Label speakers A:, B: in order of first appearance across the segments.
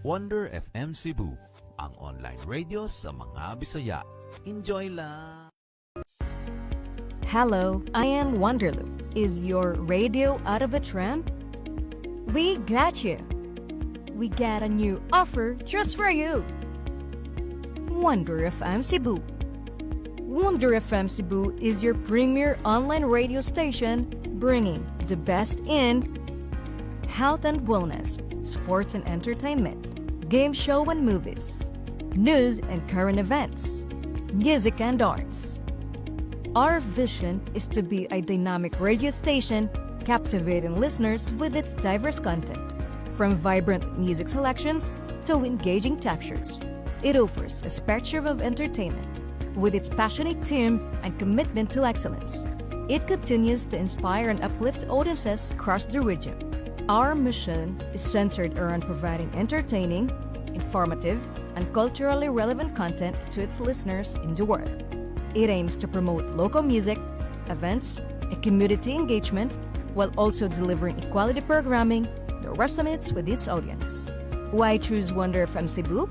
A: Wonder FM Cebu, ang online radio sa mga Bisaya. Enjoy lang!
B: Hello, I am Wonderloo. Is your radio out of a tramp? We got you. We got a new offer just for you. Wonder FM Cebu. Wonder FM Cebu is your premier online radio station bringing the best in health and wellness, sports and entertainment, game show and movies, news and current events, music and arts. Our vision is to be a dynamic radio station captivating listeners with its diverse content, from vibrant music selections to engaging talk shows. It offers a spectrum of entertainment. With its passionate team and commitment to excellence, it continues to inspire and uplift audiences across the region. Our mission is centered around providing entertaining, informative, and culturally relevant content to its listeners in the world. It aims to promote local music, events, and community engagement while also delivering equality programming that resonates with its audience. Why choose Wonder FM Cebu?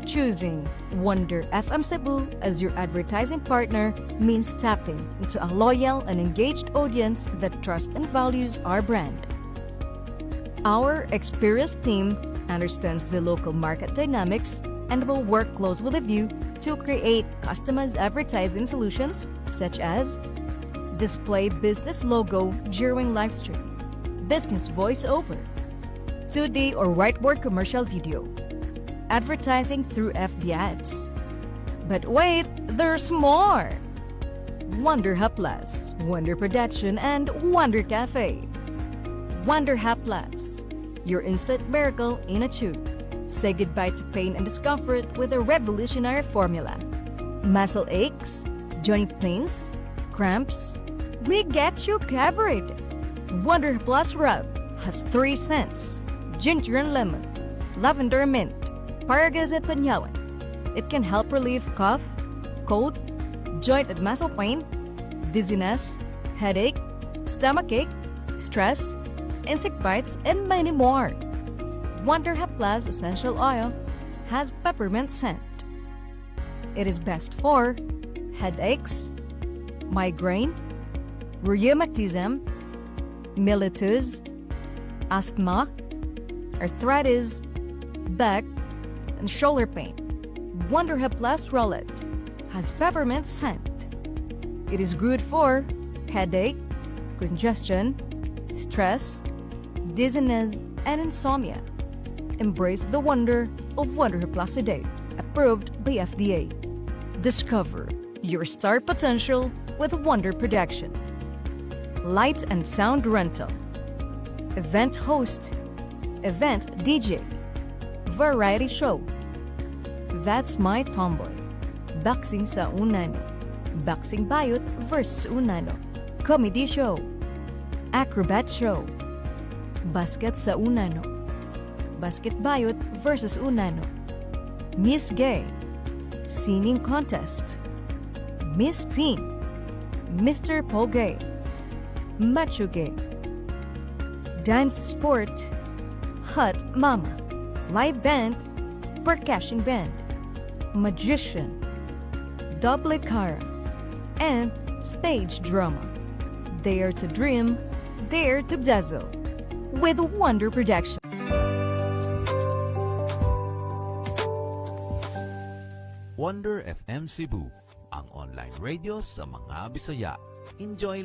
B: Choosing Wonder FM Cebu as your advertising partner means tapping into a loyal and engaged audience that trusts and values our brand. Our experienced team understands the local market dynamics and will work closely with you to create customized advertising solutions such as display business logo during live stream, business voiceover, 2D or whiteboard commercial video, advertising through FB ads. But wait, there's more! Wonder Hub Plus, Wonder Production, and Wonder Cafe. Wonder Hub Plus, your instant miracle in a tube. Say goodbye to pain and discomfort with a revolutionary formula. Muscle aches, joint pains, cramps, we get you covered. Wonder Hub Plus Rub has 3 scents: ginger and lemon, lavender and mint, Paragas at Panyawan. It can help relieve cough, cold, joint and muscle pain, dizziness, headache, stomachache, stress, insect bites, and many more. Wonder Hub Plus Essential Oil has peppermint scent. It is best for headaches, migraine, rheumatism, mellitus, asthma, arthritis, back, and shoulder pain. Wonder Hub Plus Rollet has peppermint scent. It is good for headache, congestion, stress, dizziness, and insomnia. Embrace the wonder of Wonder Hub Plus today, approved by FDA. Discover your star potential with Wonder Production. Light and sound rental, event host, event DJ, variety show. That's My Tomboy. Boxing sa Unano. Boxing Bayot versus Unano. Comedy show. Acrobat show. Basket sa Unano. Basket Bayot versus Unano. Miss Gay. Singing contest. Miss Teen. Mr. Pogay. Macho Gay. Dance sport. Hot Mama. Live band, percussion band, magician, double cara, and stage drama. Dare to dream, dare to dazzle with Wonder Production.
A: Wonder FM Cebu, ang online radio sa mga Bisaya. Enjoy!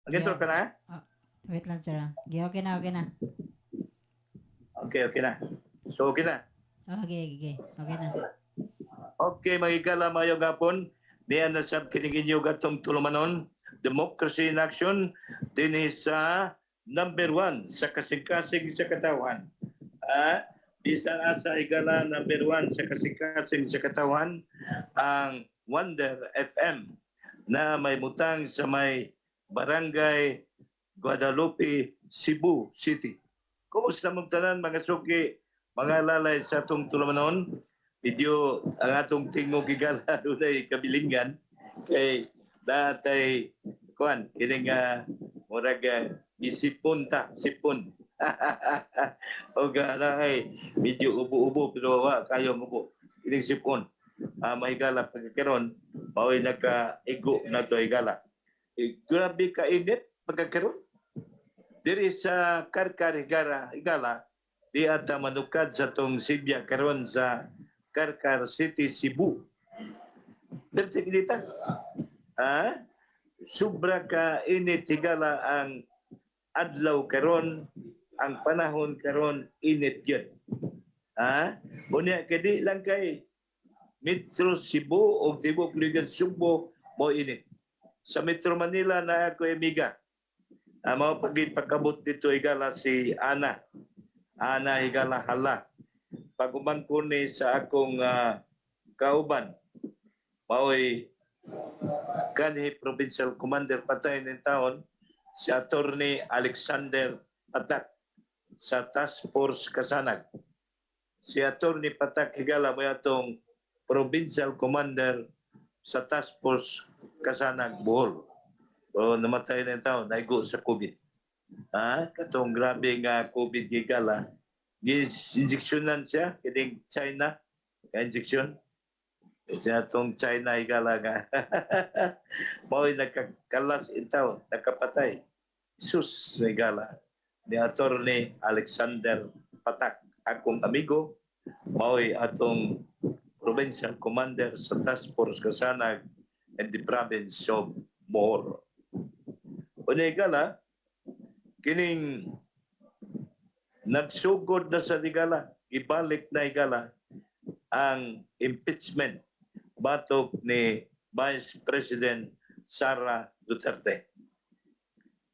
C: Nag-intro ka na?
D: Ah, wait lang, sir. Okay na, okay na.
C: Okay na. So, okay na.
D: Okay. Okay na.
C: Okay, magigala mayo gapon. Diyan na sab kiniginyo gatong tulumanon. Democracy in Action. Din sa number 1 sa kasing-kasing sa katawan. Bisa asa igala number 1 sa kasing-kasing sa katawan ang Wonder FM na may mutang sa may Barangay Guadalupe, Cebu City. Kumusta mong tanan mga suki, mga lalay sa atong tulumanon? Video ang atong tingog igala dunay kabilingan kay datay kuan kining murag isipon sipon. O gana ay medyo ubo-ubo pero wa kayo mo kining sipon. Mahigala pagkakaroon mao'y nagka-igo na to igala. Grabe ka init pagkakaroon. Diri sa Karkar igala di ata manukad sa tong Sibya karon sa Karkar City, Cebu. Dito kita. Sobra ka init higala ang adlaw karon, ang panahon karon init gyud. Unya kadi lang kay Metro Cebu o Cebu Provincial Subo mo init. Sa Metro Manila na ako amiga. Mao pagkabot dito higala si Ana higala hala. Pag-umangkon ni sa akong kauban, mao'y kanhi Provincial Commander patay ng taon, si Attorney Alexander Patak sa Task Force Kasanag. Si Attorney Patak higala mo atong Provincial Commander sa Task Force Kasanag, Bohol. O namatay ng taon, naigo sa COVID. Katong grabe nga COVID higala. Injeksyonan siya, kining China, ka-injeksyon. Siya itong China higala nga. Mao'y nagkakalas itaw, nakapatay. Sus, higala. Ni Attorney Alexander Patak, akong amigo, mao'y atong Provincial Commander sa Task Force Kasanag in the province of Bohol. O higala, kining nagsugod na sa higala, ibalik na higala ang impeachment batok ni Vice President Sara Duterte.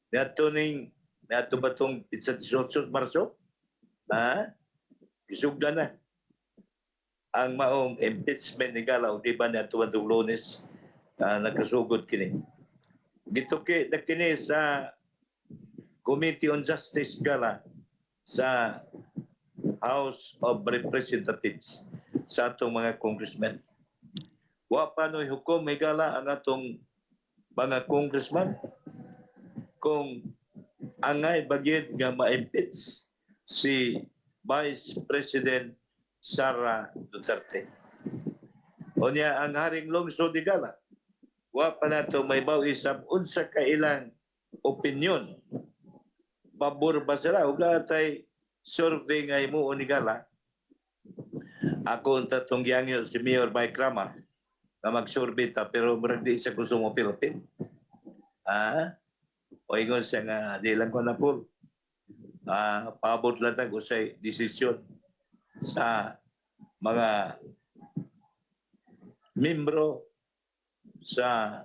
C: Nato batong sa 18 Marso, isugda na ang maong impeachment ni higala o di ba nato batong Lunes nagkasugod kini. Gito kini sa Committee on Justice higala sa House of Representatives sa atong mga congressmen. Wa pa no'y hukom higala ang atong mga congressman kung angay bagid nga ma-impeach si Vice President Sara Duterte. O niya ang haring lungsod higala, wa pa nato may bawi sa unsa ka ilang opinion. Pabor ba sila? Huwag tay survey nga imo unigala. Ako ang tatong gyangyo si Mayor Mike Rama na mag-survey ta pero marag di siya gusto mo Pilipin. O ingon siya nga di lang ko na po. Paabot lang tag usay desisyon sa mga membro sa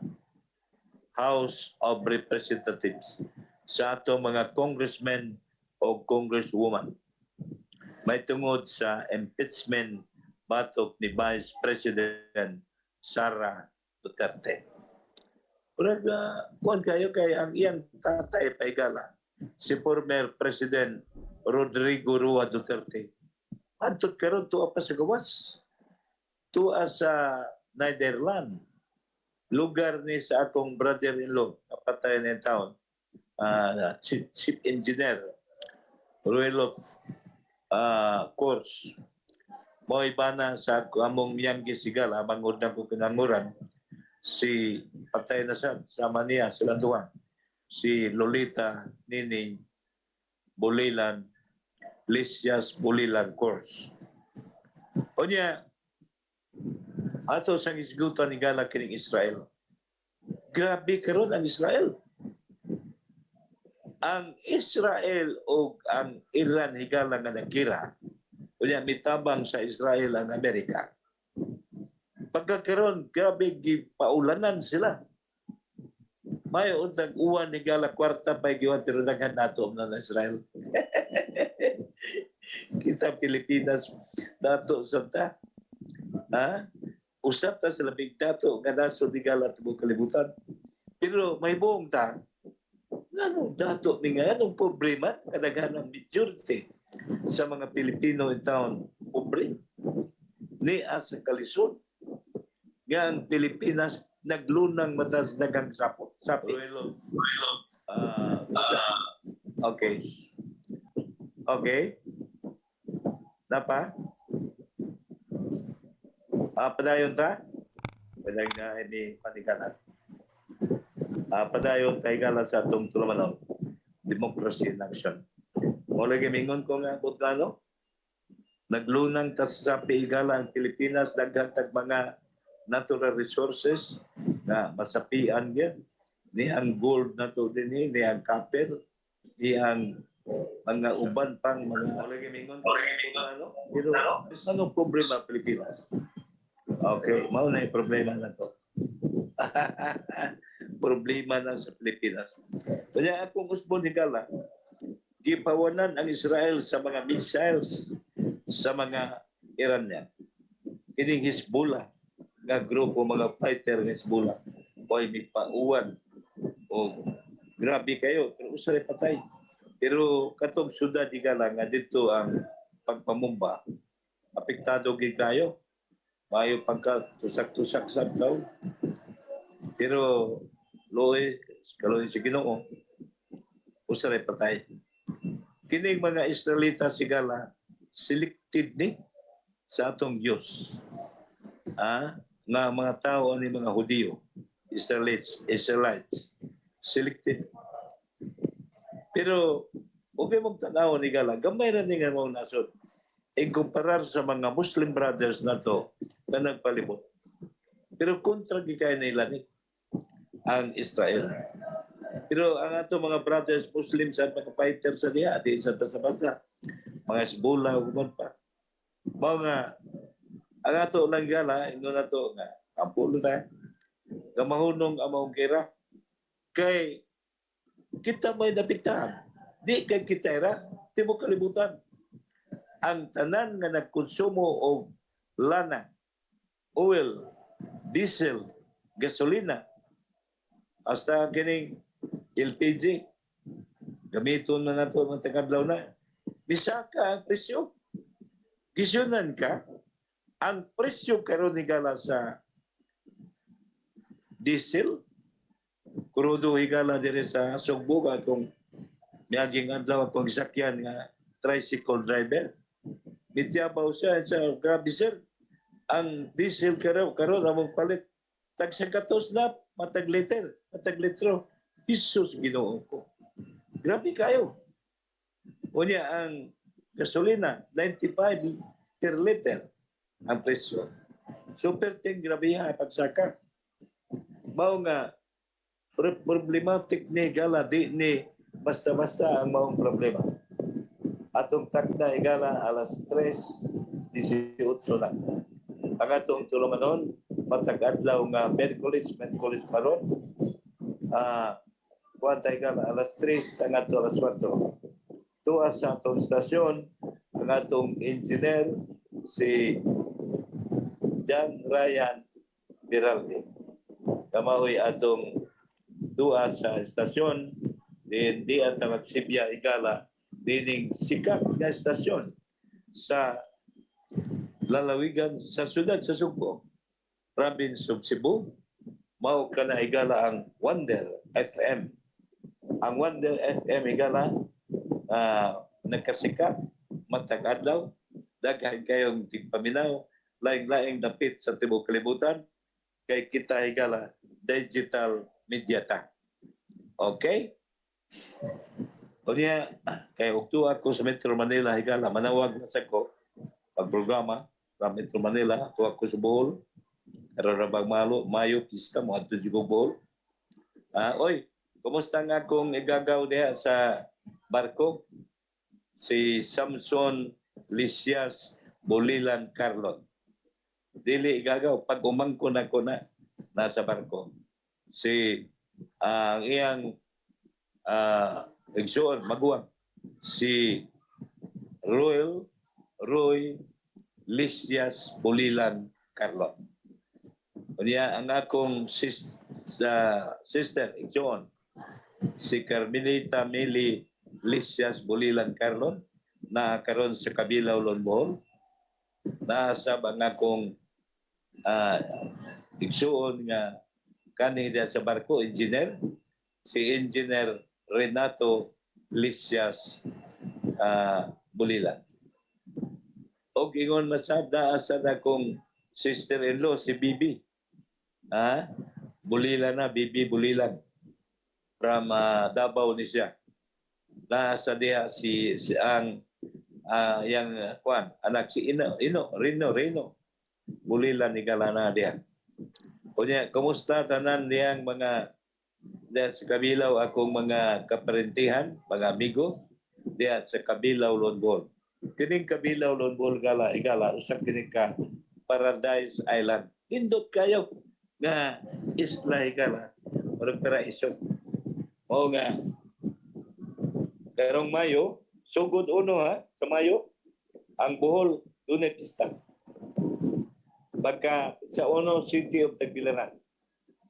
C: House of Representatives, sa atong mga congressmen o congresswoman. May tungod sa impeachment batok ni Vice President Sara Duterte. Pero kuwan kayo kay ang iyang tatay paigala, si former President Rodrigo Roa Duterte. Antot karon tuwa pa sa gawas. Tuwa sa Netherlands. Lugar ni sa akong brother-in-law, napatay na yung taon. Chief Engineer, Ruelof course. Mo ibana sa among miyanggi sigal, amang udang ko pinanguran, si patay na sa Mania, sila duwan. Si Lolita Nining Bulilan, Lysias Bulilan course. O niya, ato sang isgutan ni Gala kining Israel. Grabe karon ang Israel. ang Israel o ang Iran higala nga nagkira, unya mitabang sa Israel ang Amerika. Pagkakaroon, grabe gipaulanan sila. May untag uwan ni gala kwarta pa giwan pero daghan nato na Israel. Kita Pilipinas dato sa ta. Ha? Usap ta sila big dato nga naso di gala tubo kalibutan. Pero may buong ta. Anong dato ni nga anong problema kadaghan ang majority sa mga Pilipino in town pobre ni asa kalisod nga ang Pilipinas naglunang matas dagang sapi. Okay. Okay. Napa? Padayon ta? Padayon nga ini panikanan. Padayon tayo gala sa atong tulamanon. Democracy in action. Mula gimingon ko nga Butlano, naglunang ta sa sapi igala ang Pilipinas daghan tag mga natural resources na masapian yan. Ni ang gold na to din ni ang copper, ni ang mga uban pang mga mingon ano? Pero anong problema Pilipinas? Okay, mao na yung problema na to. Problema na sa Pilipinas. Kaya akong usbon higala, gipawanan ang Israel sa mga missiles sa mga Iranian. Kining Hezbollah nga grupo mga fighter ng Hezbollah oy may pauwan o grabe kayo pero usay patay pero katong syudad higala nga dito ang pagpamumba apektado gid kayo mayo pagka tusak-tusak sa taw pero loy kaloy si Ginoo usay patay kining mga Israelita sigala selected ni sa atong Dios nga mga tao ni mga Hudiyo, Israelites, selected. Pero, okay mong tanaw ni Gala, gamay rin nga mong nasod. In comparar sa mga Muslim brothers na to, na nagpalibot. Pero kontra gikaya nila ni ang Israel. Pero ang ato mga brothers, Muslims at mga fighters sa diya, di isa sa basa, mga Hezbollah, uman pa. Mga ang ato lang gala, ino na to nga, ampulo na, gamahunong among kira, kay kita may napiktahan. Di kay kita era, di mo kalibutan. Ang tanan nga nagkonsumo o lana, oil, diesel, gasolina, hasta kining LPG, gamiton na nato ng tagadlaw na, bisaka ang presyo. Gisyunan ka, ang presyo karon higala sa diesel, kurudo higala dire sa Sugbo kung miaging adlaw akong sakyan nga tricycle driver. Mityabaw siya sa grabe sir. Ang diesel karon among palit tag 100 na matag litro. Pisos Ginoo ko. Grabe kayo. Unya ang gasolina 95 per liter ang presyo. Super ting grabe ha pagsaka. Mao nga problematic ni gala di ni basta-basta ang maong problema. Atong takda igala alas 3:18 na. Ang atong tulumanon matag adlaw nga Merkulis karon. Kuwanta igala alas 3 ang ato alas 4. Tuwa sa atong stasyon ang atong engineer si John Ryan Biraldi. Kamahoy atong dua sa estasyon di at magsibya igala dining sikat nga estasyon sa lalawigan sa syudad sa Sugbo, province of Cebu. Mao kana igala ang Wonder FM. Ang Wonder FM igala nagkasikat matag adlaw daghan kayong tigpaminaw laing-laing dapit sa tibuok kalibutan kay kita higala digital media ta. Okay? O niya, kay ukto ako sa Metro Manila higala manawag na sa ko pagprograma sa Metro Manila to ako sa Bohol kararabag mayo pista mo adto jugo Bohol. Oy, Kumusta nga kung igagaw diha sa barko? Si Samson Lisias Bulilan Carlon. Dili igagaw. Pag umangkon ako na, nasa barko. Si ang iyang igsuon, maguwang. Si Roy Lisias Bulilan Carlon. Unya ang akong sister, igsuon, si Carmelita Mili Lisias Bulilan Carlon, na karon sa Kabilaw, Lonbol. Naasab ang akong igsuon nga kanina sa barko, engineer, si Engineer Renato Lisias Bulilan. O ingon masabda asa na akong sister-in-law, si Bibi. Bulilan na, Bibi Bulilan. From Davao ni siya. Nasa diha si ang yang anak si Rino Bulilan ni Galana diha. Kunya kumusta tanan diyang mga diha sa Kabilaw, akong mga kaparentihan, mga amigo diha sa Kabilaw, Lonbol. Kining Kabilaw, Lonbol igala usa kini ka Paradise Island. Indot kayo nga isla igala or paraiso. O nga, karong Mayo, sugod uno sa Mayo, ang Bohol, doon ay pista. Pagka sa uno, City of Tagbilaran,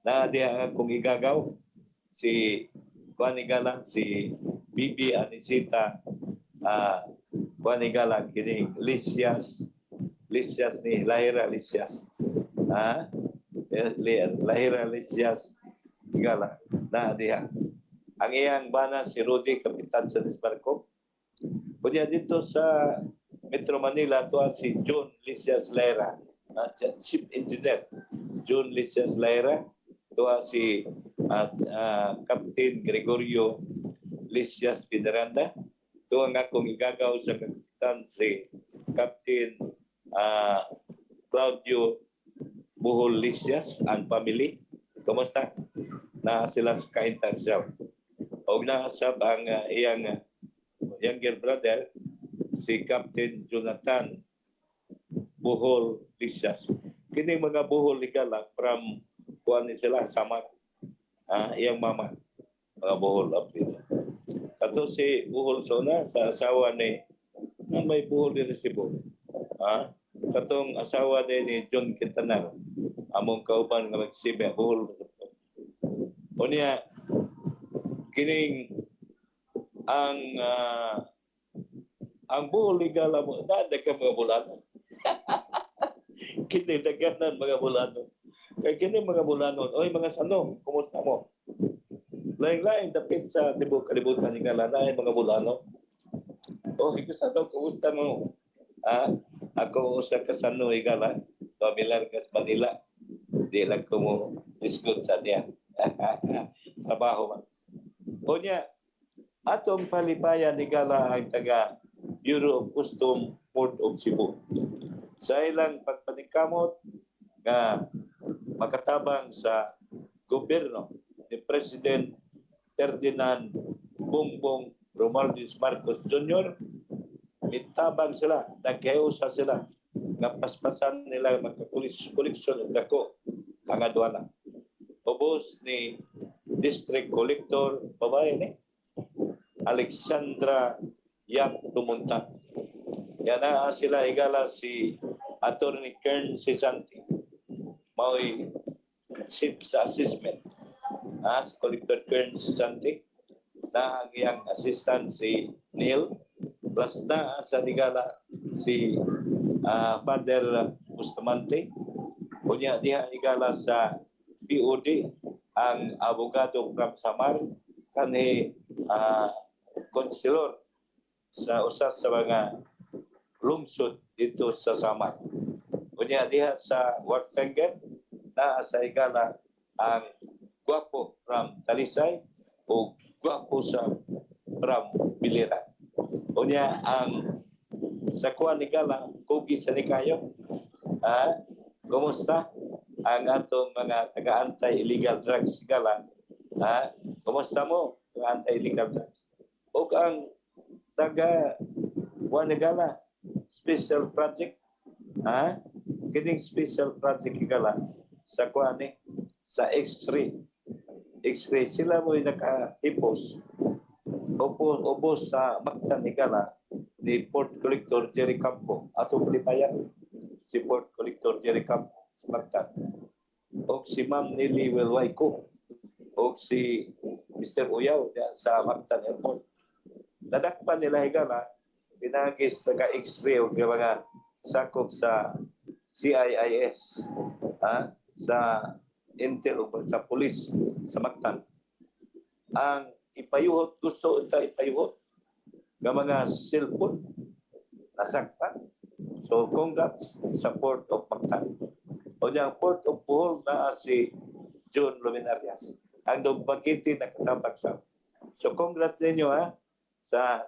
C: na diya akong igagaw, si Juanigala, si Bibi Anisita, Juanigala, kining Lisias ni Lahira Lisias. Lahira Lisias, igala, na diya. Ang iyang bana si Rudy, kapitan sa Barko. Kunya dito sa Metro Manila, ito si John Lisias Laira, Chief Engineer John Lisias Laira. Ito si Captain Gregorio Lisias Pideranda. Ito ang akong igagaw sa kapitan si Captain Claudio Buhol Lisias and family. Kumusta? Na sila sa ka-intercept. O naasab ang iyang younger brother, si Captain Jonathan Buhol Lisias. Kini mga Buhol ligala from kuan sila Samar. Iyang mama, mga Buhol apelyido. Ato si Buhol Sona sa asawa ni may Buhol din si Cebu. Katong asawa din ni John Quintanar, among kauban nga magsibe Buhol. O niya, kining ang Bohol ligala mo, dagang mga bulano. Kining daganan mga bulano. Kaya kining mga bulano, oy mga sanong, kumusta mo? Laing-laing dapit sa tibok kalibutan ni Gala na mga bulano. Oh, ikaw sanong, kumusta mo? Ako sa kasano igala, Tomilar kas Manila. Di lang ko mo isgot sa niya. Trabaho man. O niya, atong palipayan ni Gala ang taga Bureau of Custom Port of Cebu. Sa ilang pagpaningkamot nga makatabang sa gobyerno ni President Ferdinand Bongbong Romualdez Marcos Jr., mitabang sila, nagkayusa sila, nga paspasan nila magkakoleksyon ng dako ang adwana. Ubos ni District Collector, babae ni Alexandra Yap Tumuntan. Yan na sila igala si Attorney Kern Cisanti. Mao'y chief sa assessment. Si Collector Kern Cisanti. Na ang iyang assistant si Neil. Plus na sa igala si Father Bustamante. Kunya diha igala sa POD ang abogado from Samar kanhi konselor sa usas sa mga lungsod dito sa Samar. Kunya diha sa Warfinger na sa igala ang gwapo from Talisay o gwapo sa from Biliran. Kunya ang sa kuan igala kugi sa Nikayo. Kumusta ang atong mga taga-anti illegal drugs igala Ha? Kumusta mo? Ang anti-illegal drugs. O ang taga Wanagala special project, ha? Kining special project igala sa kuani sa X-ray. X-ray sila mo naka-hipos ubos sa Mactan igala ni Port Collector Jerry Campo atong lipayan si Port Collector Jerry Campo sa Mactan o si Ma'am Nelly Welwaiko o si Mr. Uyaw sa Mactan Airport. Nadakpan nila higala pinagis sa X-ray o mga sakop sa CIIS, sa Intel o sa Police sa Mactan. Ang ipayuhot, gusto ita ipayuhot ng mga cellphone nasakpan. So, congrats sa Port of Mactan. O niyang Port of Bohol na si John Luminarias. Ang Dumbagiti nakatabag sa. So, congrats ninyo sa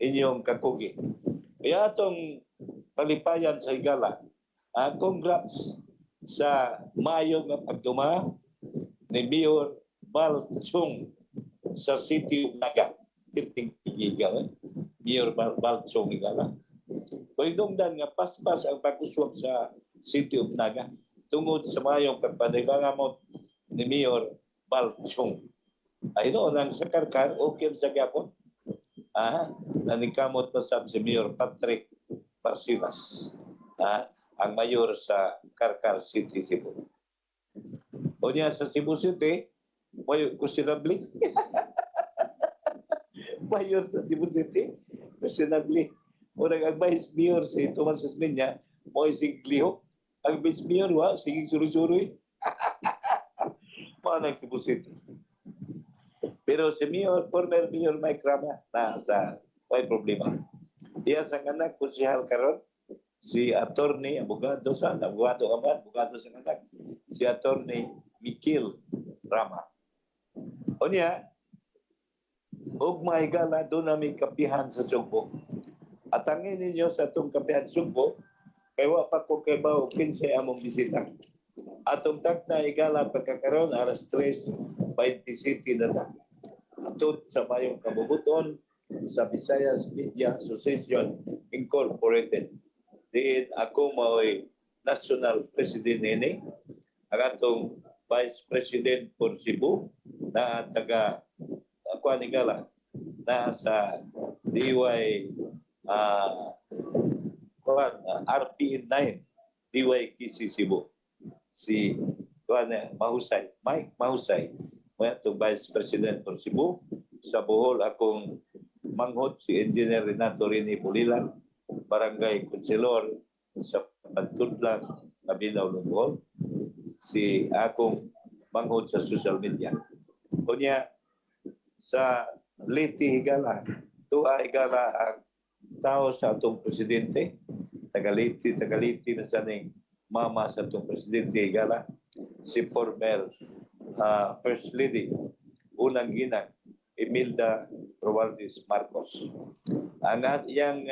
C: inyong kakugi. Kaya itong palipayan sa Higala, congrats sa mayo nga pagduma ni Mayor Balchong sa City of Naga. Pirting Higala, Mayor Balchong Higala. Pagdungdan nga paspas ang pag-uswag sa City of Naga tungod sa mayong pagpanilangamot ni Mayor Balchong. Ay noon, ang sakarkar, okay sa gapon. Nanikamot pa sa si Mayor Patrick Parsilas, ang mayor sa Karkar City, Cebu. O niya sa Cebu City, mayor kusinabli. Mayor sa Cebu City, kusinabli. O ang vice mayor si Tomas Esminya, mo ising klihok. Ang vice mayor, sige suri-suri. Mga Cebu City. Pero si Mayor, former Mayor Mike Rama, sa may problema. Iya sa anak, konsihal karon si attorney, abogado sa anak, si attorney Mikil Rama. O niya, og mahigala, doon namin kapihan sa Sugbo. At angin ninyo sa itong kapihan Sugbo, kaya pa ko kay ba o 15 among bisita. Atong tak na igala pagkakaroon, alas 3, 20 city na ta. Atod sa mayong kabubuton sa Visayas Media Association Incorporated. Diin ako mao'y National President nini, ang atong Vice President for Cebu na taga ako anigala na sa DY RPN 9 DYKC Cebu. Si Mahusay, Mike Mahusay, may itong Vice President for Cebu. Sa Bohol, akong manghot si Engineer Renato Rini Pulilan, Barangay Konselor sa Pagtudlan, Kabilaw ng Bohol. Si akong manghot sa social media. Kunya, sa Liti Higala, tuwa Higala ang tao sa atong presidente, Tagaliti na saning mama sa atong presidente Higala, si former First Lady, unang ginang, Imelda Romualdez Marcos. Ang iyang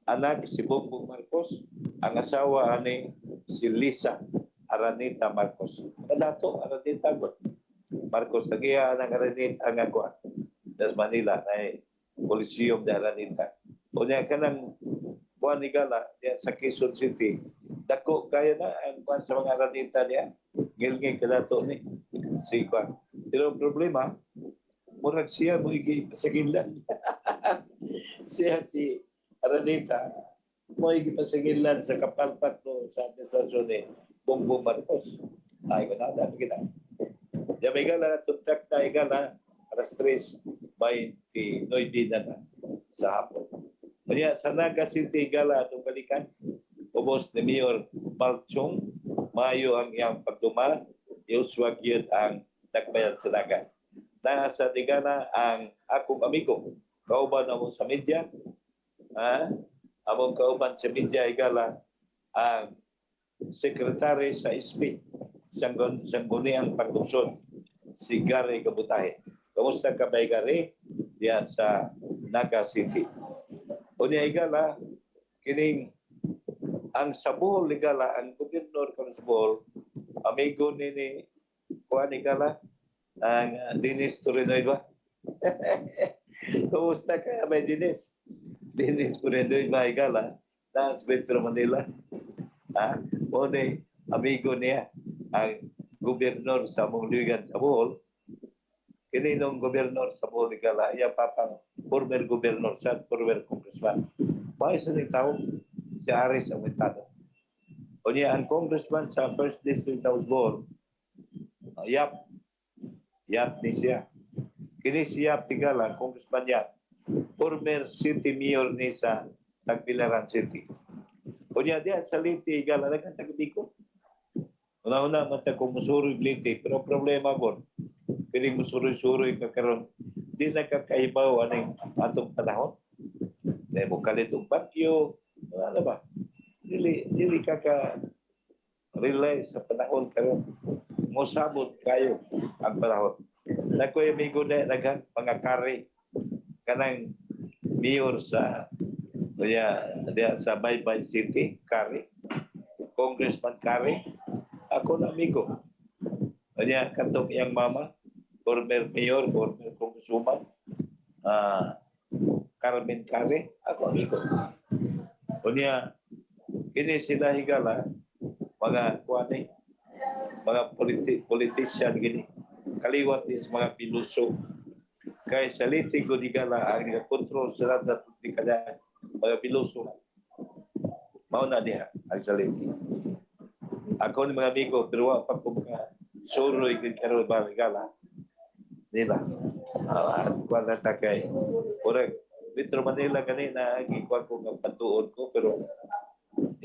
C: anak, si Bongbong Marcos, ang asawa ani si Lisa Aranita Marcos. Kadato, Aranita Marcos, nagiya ng Aranita ang ako sa Manila, na Coliseum de Aranita. O niya ka ng Juan Igala, sa Quezon City, dako kaya na ang sa mga Aranita niya, ngilngig kadato ni si Juan. Pero ang problema, murag siya mo igipasagilan. Siya si Aranita, mo igipasagilan sa kapalpat no sa administrasyon ni Bongbong Marcos. Ay, ganada, kita. Diya may gala, tuntak na igala, alas 3:29 na sa hapon. Kaya sa Naga City igala itong balikan, ubos ni Mayor Balchong, mayo ang iyang pagduma, iuswag yun ang nagbayan sa Naga. Nasa Digana ang akong amigo, kauban mo sa media, among kauban sa media igala, ang sekretary sa SP, Sangguniang Pagluson, si Gary Kabutahe. Kamusta ka ba, Gary? Diyan sa Naga City. O niya igala, kining ang sa Bohol igala, ang gobernador ng Bohol, amigo ni Juan igala, ang Dennis Torinoy ba? Kumusta ka, may Dennis? Dennis Torinoy ba, Higala? Na sa Metro Manila. O ni amigo niya, ang gobernador sa Mulugan sa Bohol. Kininong gobernador sa Bohol, Higala, iya papang former gobernador sa former congressman. Paisa ni tao, si Aris ang wintado. O niya, ang congressman sa first district of Bohol, Yap ni siya. Kini siya Higala, congressman Yap, former city mayor ni sa Tagbilaran City. O niya, diya sa Liti, Higala, nagkatagabiko. Una-una, matag kung musuroy Liti, pero problema ko, piling musuroy-suroy ka karon, di nakakaibaw anong atong panahon. Dahil mo kalitong bagyo, ano ba? Dili kaka-realize sa panahon karon. Musabot kayo ang panahon. Nakoy amigo na naghang mga kari kanang mayor sa sa Baybay City, Kari. Congressman Kari. Ako na amigo. Kanya katong iyang mama, former mayor, former congresswoman, Carmen Kari. Ako amigo. Kanya, kini sila Higala, mga kuwanay, mga politician gini. Kaliwat is mga piluso. Kaya sa Liti ko Higala, ang nag-control sa lahat ng mga piluso. Mauna diha ang sa Liti. Ako ni mga amigo, pero wala pa ko mga suroy kong karoon ba Higala. Nila. Kuwan na takay. Correct. Metro Manila kanina, ikuwan ko ng patuod ko, pero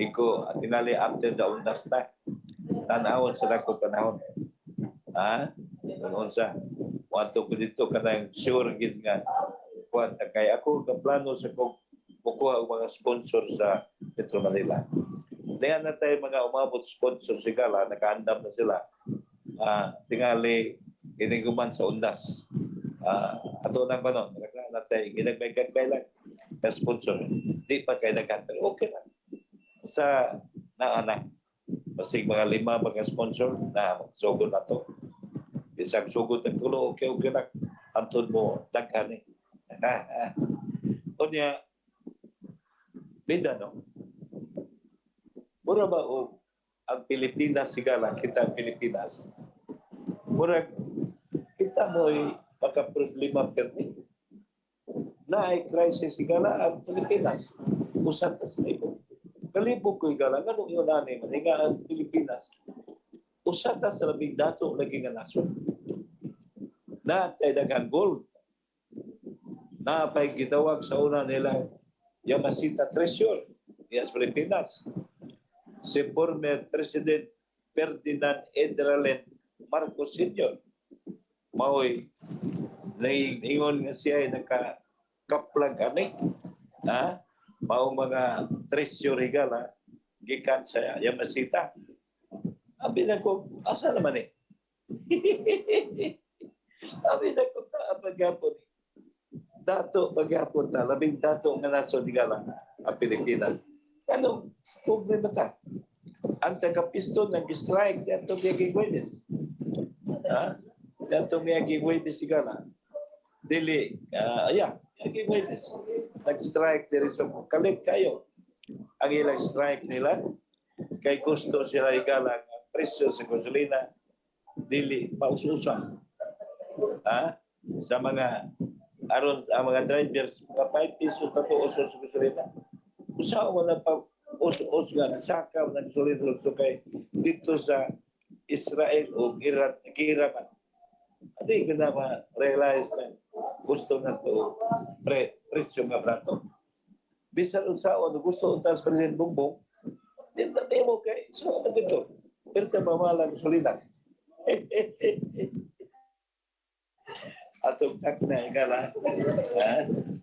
C: iko tinali after the undas na. Tanawon sa dako panahon. Noon sa wato ko dito kanang sure gid nga kuwan kay ako ka plano sa kog kukuha og mga sponsor sa Metro Manila. Diyan na tayo mga umabot sponsor sa Higala, nakaandam na sila. Tingali kiniguman sa undas. Ato nang kanon, na tayo ginagmay-gagbay lang na sponsor. Di pa kayo nagkantar. Okay lang. Sa naanak, masig mga 5 mga sponsor na magsugod na to. Isang sugod ng tulo, okay lang. Antod mo, daghan eh. O niya, bida no? Mura ba o ang Pilipinas, Higala, kita ang Pilipinas, mura kita mo'y makaproblema perdi. Na ay crisis, Higala, ang Pilipinas. Usat sa ito. Kalibog ko, Higala, ganun yun nanay, maniga ang Pilipinas. Usat sa labing dato, lagi nga nasyon. Na tayo dagang gold. Na pa'y gitawag sa una nila, Yamasita Treasure, yes, Pilipinas. Si former President Ferdinand Edralen Marcos Sr. Maoy, naingon nga siya ay nakakaplag ani. Mao mga treasure Higala, gikan sa Yamasita. Abi na ko, asa naman eh? Abi na ko, pagyapon. Dato pagyapon ta, labing dato nga naso Higala, ang Pilipinas. Anong problema ta? Ang taga-piston nag-strike dato miyaging Webes. Dato miyaging Webes Higala. Dili, miyaging Webes. Nag-strike diri sa kalit kayo. Ang ilang strike nila, kay gusto sila Higala ang presyo sa gasolina, dili paususan. Sa mga aron ang mga drivers, mga 5 pesos na po uso sa gasolina. Usaw mo na pa us nga, nasakaw ng gasolina so kay dito sa Israel o Kiraman. Hindi ko na ma-realize na gusto na ito presyo nga brato. Bisan usaw, gusto untas President Bongbong, hindi mo kay so ano dito? Pero sa mamalang gasolina. Atong tak na Higala.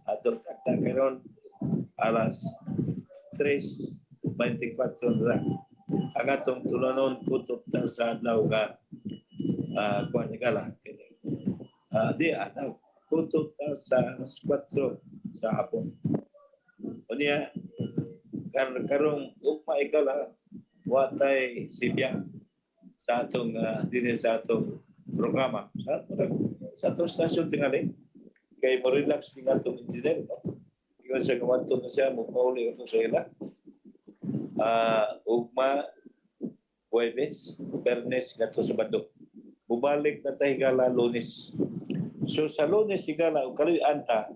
C: Atong tak na karon alas 3:24 na. Ang atong tulanon kutob ta sa adlaw nga kuan Higala. Kutob ta sa 4 sa hapon. O niya, karong ugma Higala, watay sibya sa atong din sa atong programa. Sa atong stasyon tingali, kay mo relax din atong engineer. No? Ikaw siya kawanto na siya, mapauli ito sa ila. Ugma, Huwebes, Bernes, gato sa Bado. Bubalik na tayo higala Lunes. So sa Lunes higala, o kaloy anta,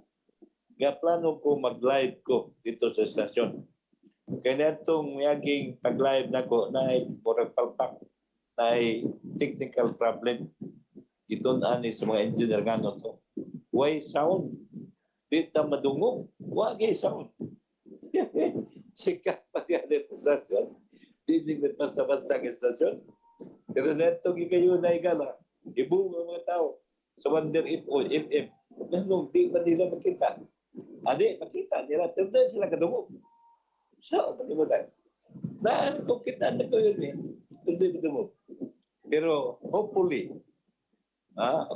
C: nga plano ko mag-live ko dito sa stasyon. Kaya itong mayaging pag-live na ko na ay murag palpak, na ay technical problem. Ito na sa mga engineer gano to. Why sound? Dito madungog. Wagay sound. Sikat pa yan sa stasyon. Hindi mo basta-basta sa stasyon. Pero na itong ikayo na igala, ibuong ang mga tao sa Wonder FM. Ganun, di ba nila makita? Adi, makita nila. Pero dahil sila kadungog. So, manimutan. Na, kung kita na ko yun eh. Hindi mo. Pero, hopefully,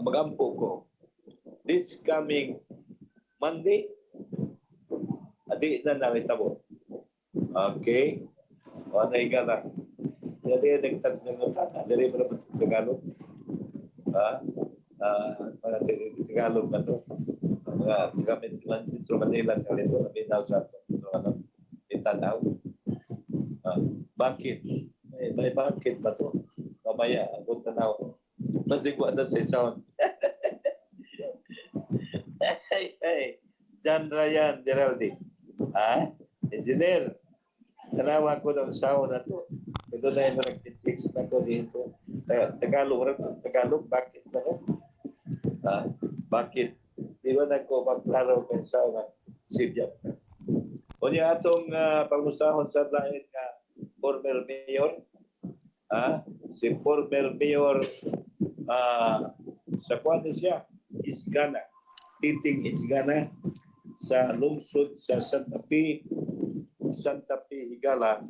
C: magampo ko, this coming Monday, adi na nakisabo. Okay? O, naiga na. Jadi, nagtatanong, dali mo na ba itong Tagalog? Mga Tagalog na ito. Mga Metro Manila, kalito, nabinaw sa itanaw. Bakit? May bakit ba ito? Mamaya, ako tanaw. Masigwa na sa sound. Hey, John Ryan Geraldi. Engineer, tanawa ko ng sound na ito. Ito na yung nag-fix na ko dito. Tagalog, bakit na ko? Bakit? Di ba na ko magklaro ng sound na sibyak? O niya atong pag-usahon sa lahat nga former mayor, si former mayor sa kuwan siya, Isgana, Titing Isgana, sa lungsod sa Santa Fe, Higala,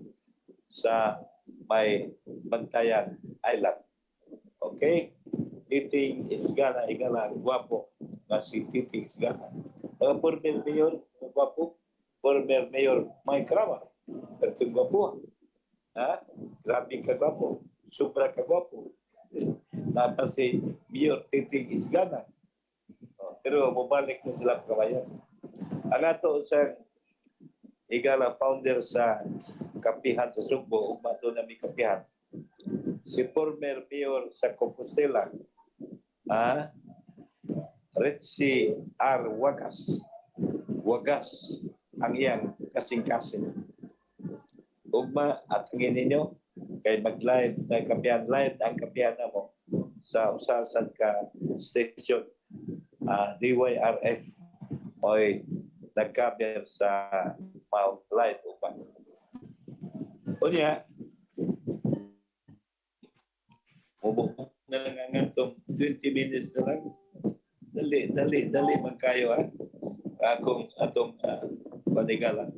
C: sa may Bantayan Island. Okay? Titing Isgana, Higala, guwapo na si Titing Isgana. Mga former mayor, guwapo, former mayor Mike Rama, pero gwapo. Grabe ka gwapo, sobra ka gwapo. Tapos si Mayor Titing Isgana. Pero mabalik na sila kabayan. Ang ato sa Higala founder sa Kapihan sa Sugbo, umato na may Kapihan. Si former mayor sa Compostela, Ritzy R. Wagas ang iyang kasing-kasing. Ugma at hangin ninyo, kay mag-live na Kapihan, live ang Kapihan na mo sa usasan ka station, DYRF o nag-cover sa Mount Live Ugma. O niya, mubukong na lang itong 20 minutes na lang. Dali magkayo atong panigala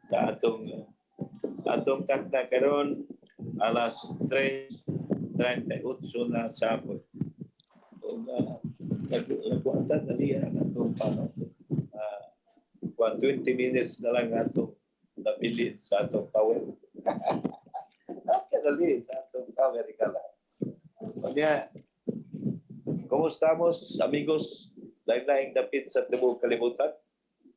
C: sa atong takta karon alas 3:38 na sabot. Nagkuantan dali ang atong 20 minutes na lang atong nabilin sa atong power. Kadali sa atong power igala. Kanya, Kumusta amigos? Lain-laing dapit sa tibuok kalibutan.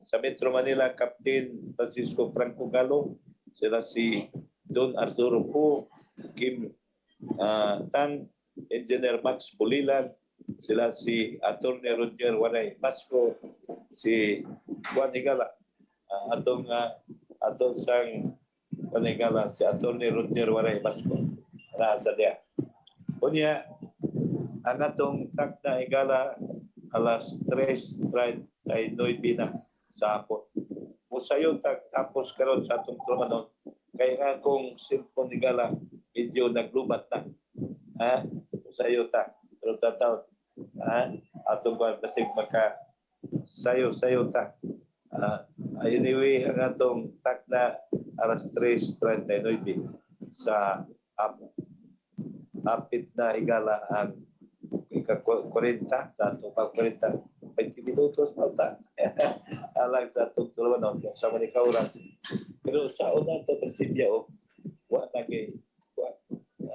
C: Sa Metro Manila, Captain Francisco Franco Galo, sila si Don Arturo Pu, Kim Tang, Engineer Max Bulilan, sila si Atty. Roger Waray Pasco, si Juan Higala, atong sang Juan Higala, si Atty. Roger Waray Pasco, nasa diya. Kunya, ang atong takna Higala alas 3:39 na sa hapon. Musayon tapos karon sa atong trumanon kay nga kung cellphone Higala medyo naglubat na. Musayo ta. Pero tataw atong basig maka sayo ta. Anyway, ang atong takna alas 3:39 sa hapon. Hapit na Higala ang ika-40 sa atong pag-40 20 minutos pa ta. Alang sa atong tulumanon sa Manika oras. Pero sa una ito prinsipyo wa na kay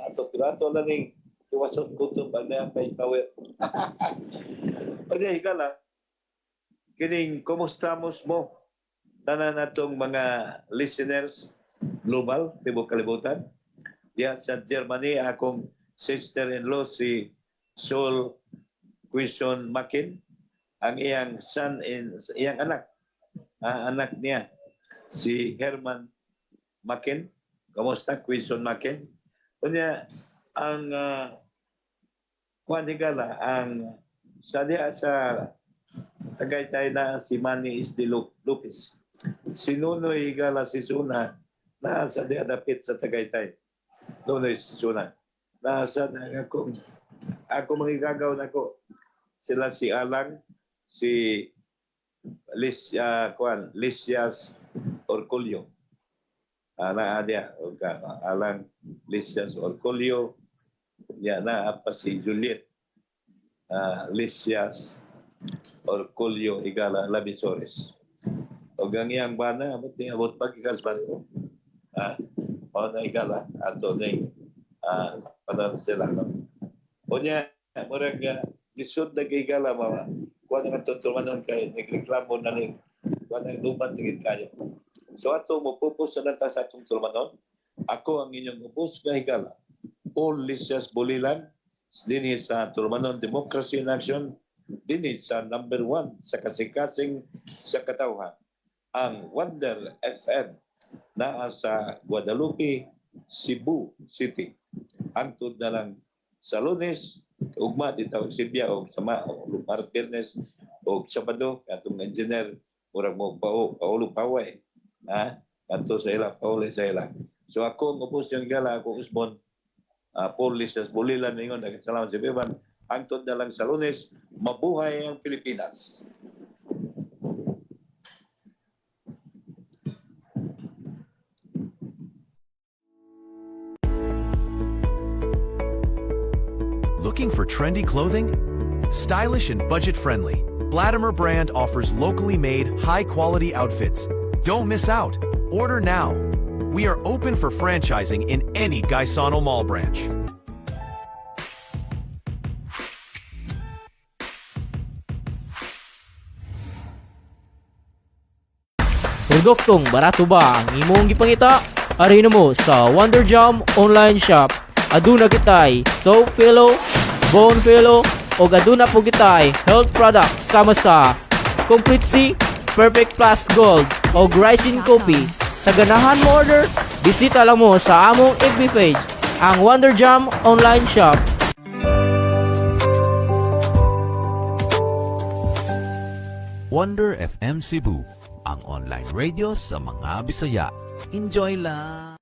C: atong pirato lang ning tuwasot ko ito pag na may power. Okay, higala. Kining kumustamos mo? Tanan natong mga listeners global, tibok kalibutan. Diya sa Germany, akong sister-in-law si Sol Quison Makin, ang iyang iyang anak, anak niya, si Herman Makin. Kamusta, Quison Makin? Kunya, ang Juan Higala, ang sadya sa Tagaytay na si Manny Isdi Lopez. Si Nunoy Higala si Suna, nasa di adapit sa Tagaytay. Nunoy si Suna. Nasa ako magigagaw na ko. Sila si Alang, si Lisias Orculio. Naadya, Alang, Lisias Orculio. Na pa si Juliet Lisias Orculio Higala Labisores. O ang iyang bana, abot pagkikasban ko. O na Higala, ato na yung panahon sila. O niya, murag lisod na Higala, kuha na nga tutumanon kayo, nagreklamo na rin, kuha na lupan tingin kayo. So ato mo pupos na nata sa atong tumanon. Ako ang inyong upos na Higala. Paul Lisias Bulilan, dinhi sa Tulmanon Democracy in Action, dinhi sa number 1 sa kasing-kasing sa katawhan. Ang Wonder FM naa sa Guadalupe, Cebu City. Hangtod na lang sa Lunes, ugma dito sa Sibya o sa Martes o Sabado, atong engineer murag mo Paulo Paway. Ato sa ila, Paulo sa ila. So ako, upos yung gala, ako Usbon, Paul Lisias Bulilan, ningon, salamat si Beban. Hangtod na lang sa Lunes, mabuhay ang Pilipinas.
E: Looking for trendy clothing? Stylish and budget-friendly, Blatimer brand offers locally made, high-quality outfits. Don't miss out. Order now. We are open for franchising in any Gaisano Mall branch.
F: Doktong, barato ba ang imong gipangita? Arino mo sa Wonder Jam online shop. Aduna kitay soap pillow, bone pillow, o aduna po kitay health product sama sa Complete C, Perfect Plus Gold, o Rising Coffee. Sa ganahan mo order, bisita lang mo sa among FB page, ang Wonder Jam online shop.
A: Wonder FM Cebu, ang online radio sa mga Bisaya. Enjoy lang!